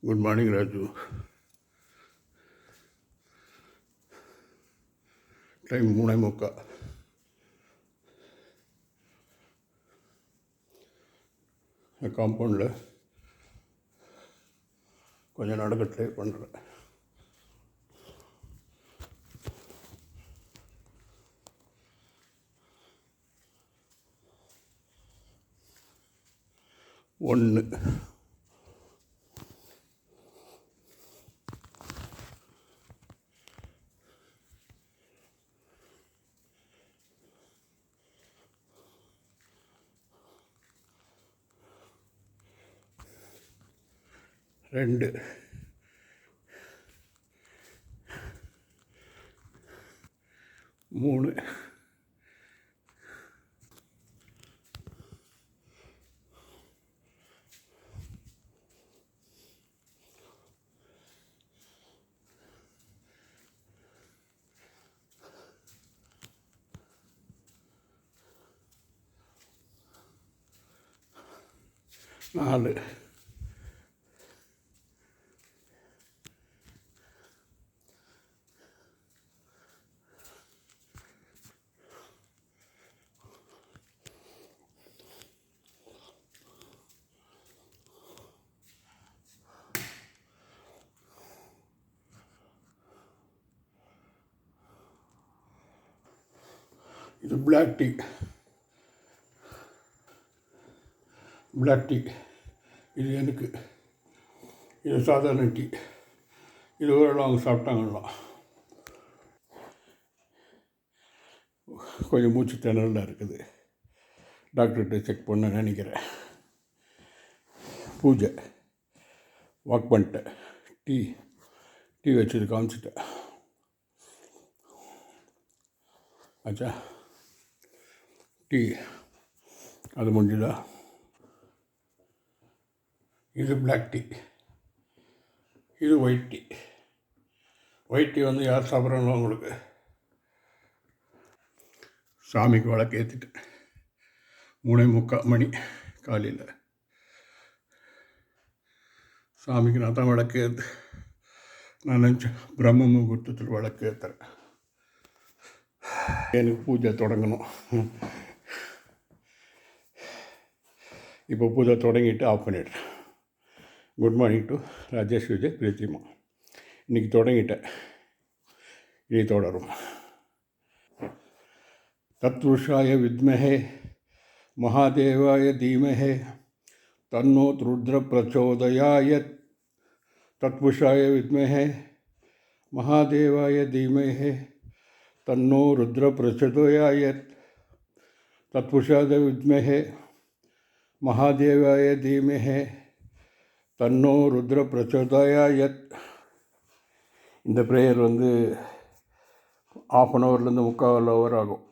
Good morning, Raju. Time 3:30. காம்பவுண்டில் கொஞ்சம் நடக்க try பண்ணுறேன். ஒன்று, ரெண்டு, மூணு, நாலு, இது பிளாக் டீ. இது எனக்கு. இது சாதாரண டீ. இது ஓரளவு அவங்க சாப்பிட்டாங்கன்னா கொஞ்சம் மூச்சு திணறலாக இருக்குது. டாக்டர்கிட்ட செக் பண்ண நினைக்கிறேன். பூஜை வாக் பண்ணிட்டேன். டீ வச்சது காமிச்சிட்டேன். ஆச்சா, டீ அது முடிஞ்சுதா? இது பிளாக் டீ. இது ஒயிட் டீ. ஒயிட் டீ வந்து யார் சாப்பிட்றாங்களோ அவங்களுக்கு. சாமிக்கு விளக்கு ஏற்றிட்டேன். 3:45 காலையில். சாமிக்கு நான் தான் விளக்கு ஏற்று. நான் நினச்சேன் பிரம்ம முகூர்த்தத்தில் விளக்கு ஏற்றுறேன். எனக்கு பூஜை தொடங்கணும். இப்போ பூஜை தொடங்கிட்டு ஆஃப் பண்ணிடுறேன். Good morning to Rajesh Vijay Preethima. இன்றைக்கி தொடங்கிட்டேன், இனி தொடரும். தத்புருஷாய வித்மஹே மகாதேவாய தீமஹே தன்னோ ருத்ர பிரச்சோதயாயத். தத்புருஷாய வித்மஹே மகாதேவாய தீமஹே தன்னோ ருத்ர பிரச்சோதயாயத். தத்புருஷாய வித்மஹே மகாதேவாய தீமஹே தன்னோ ருத்ர பிரச்சோதயாயத். இந்த ப்ரேயர் வந்து 1/2 ஹவர்லேருந்து 3/4 ஹவர் ஆகும்.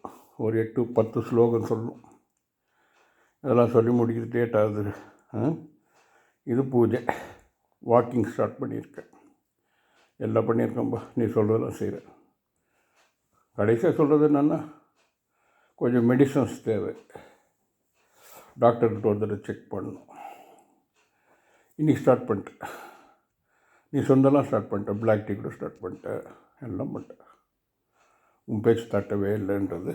ஒரு 8-10 ஸ்லோகம் சொல்லணும். இதெல்லாம் சொல்லி முடிக்கிறது லேட் ஆகுது. இது பூஜை. வாக்கிங் ஸ்டார்ட் பண்ணியிருக்கேன். எல்லாம் பண்ணியிருக்கேன்ப்பா. நீ சொல்கிறதெல்லாம் செய்கிறேன். கடைசியாக சொல்கிறது என்னென்னா, கொஞ்சம் மெடிசன்ஸ் தேவை. டாக்டர்கிட்ட ஒரு தடவை செக் பண்ணணும். இன்றைக்கி ஸ்டார்ட் பண்ணிட்டேன். நீ சொந்தெல்லாம் ஸ்டார்ட் பண்ணிட்டேன். பிளாக் டீ கூட ஸ்டார்ட் பண்ணிட்டேன். எல்லாம் பண்ணிட்டேன். உன் பேச்சு தட்டவே இல்லைன்றது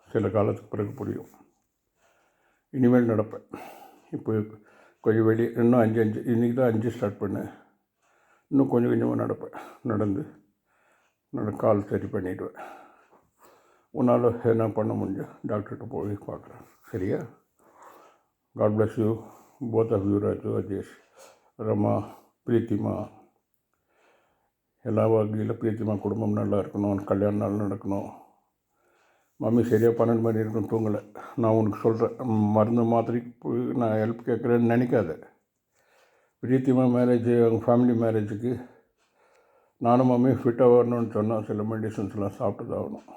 சில காலத்துக்கு பிறகு புரியும். இனிமேல் நடப்பேன். இப்போ கொஞ்சம் வெளியே இன்னும் 5 இன்றைக்கி தான் 5 ஸ்டார்ட் பண்ணேன். இன்னும் கொஞ்சம் கொஞ்சமாக நடப்பேன். நடந்து கால் சரி பண்ணிவிடுவேன். உன்னால் என்ன பண்ண முடியும் டாக்டர்கிட்ட போய் பார்க்குறேன். சரியா? God bless you both of you Raju, Ajesh, Rama, Preethima. எல்லா வகையில் பிரீத்திமா குடும்பம் நல்லா இருக்கணும். கல்யாணம் நாள் நடக்கணும். மம்மி சரியாக 12 மணி இருக்கும் தூங்கலை. நான் உனக்கு சொல்கிறேன், மருந்து மாத்திரைக்கு போய் நான் ஹெல்ப் கேட்குறேன்னு நினைக்காத. பிரீத்திமா மேரேஜ், அவங்க ஃபேமிலி மேரேஜுக்கு நானும் மம்மி ஃபிட்டாக வரணும்னு சொன்னால் சில மெடிசன்ஸ்லாம் சாப்பிட்டு தான் ஆகணும்.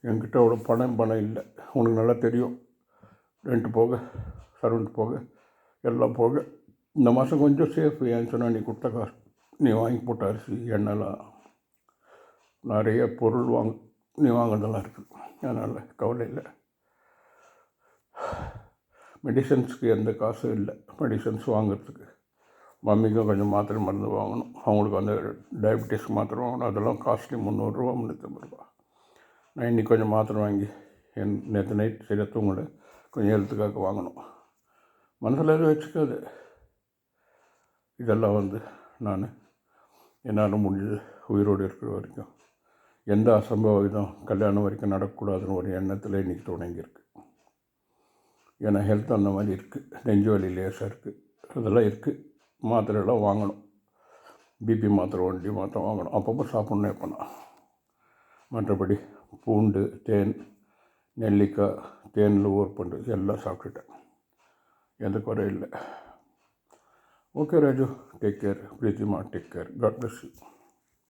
என்கிட்ட அவ்வளோ பணம் இல்லை. உனக்கு நல்லா தெரியும். ரெண்ட் போக, சர்வெண்ட் போக, எல்லாம் போக இந்த மாதம் கொஞ்சம் சேஃப். ஏன்னு சொன்னால் நீ கொடுத்த காசு, நீ வாங்கி போட்ட அரிசி, எண்ணெய்லாம் நிறைய பொருள் நீ வாங்குறதெல்லாம் இருக்குது. அதனால் கவலை இல்லை. மெடிசன்ஸுக்கு எந்த காசும் இல்லை, மெடிசன்ஸ் வாங்குறதுக்கு. மம்மிக்கும் கொஞ்சம் மாத்திரை மருந்து வாங்கணும், அவங்களுக்கு அந்த டயபெட்டிஸ்க்கு மாத்திரை வாங்கணும், அதெல்லாம் காஸ்ட்லி 300 350 நான் இன்றைக்கி கொஞ்சம் மாத்திரை வாங்கி நேற்று நைட் சரியாக தூங்கலை, கொஞ்சம் ஹெல்த்துக்காக வாங்கணும். மனசில் எதுவும் வச்சுக்காது. இதெல்லாம் நான் என்னால் முடிஞ்சது உயிரோடு இருக்கிற வரைக்கும் எந்த அசம்பாவிதம் கல்யாணம் வரைக்கும் நடக்கக்கூடாதுன்னு ஒரு எண்ணத்தில் இன்றைக்கி தொடங்கியிருக்கு. ஏன்னா ஹெல்த் அந்த மாதிரி இருக்குது, நெஞ்சு வலி லேசாக இருக்குது, அதெல்லாம் இருக்குது. மாத்திரையெல்லாம் வாங்கணும், பிபி மாத்திரை 1 மாத்திரை வாங்கணும், அப்பப்போ சாப்பிட்ணும் எப்போனா. மற்றபடி பூண்டு, தேன், நெல்லிக்காய், தேனில் ஊர்பண்டு எல்லாம் சாப்பிட்டுட்டேன், எந்த குறை இல்லை. Okay Raju, take care. Preethima, take care. God bless you.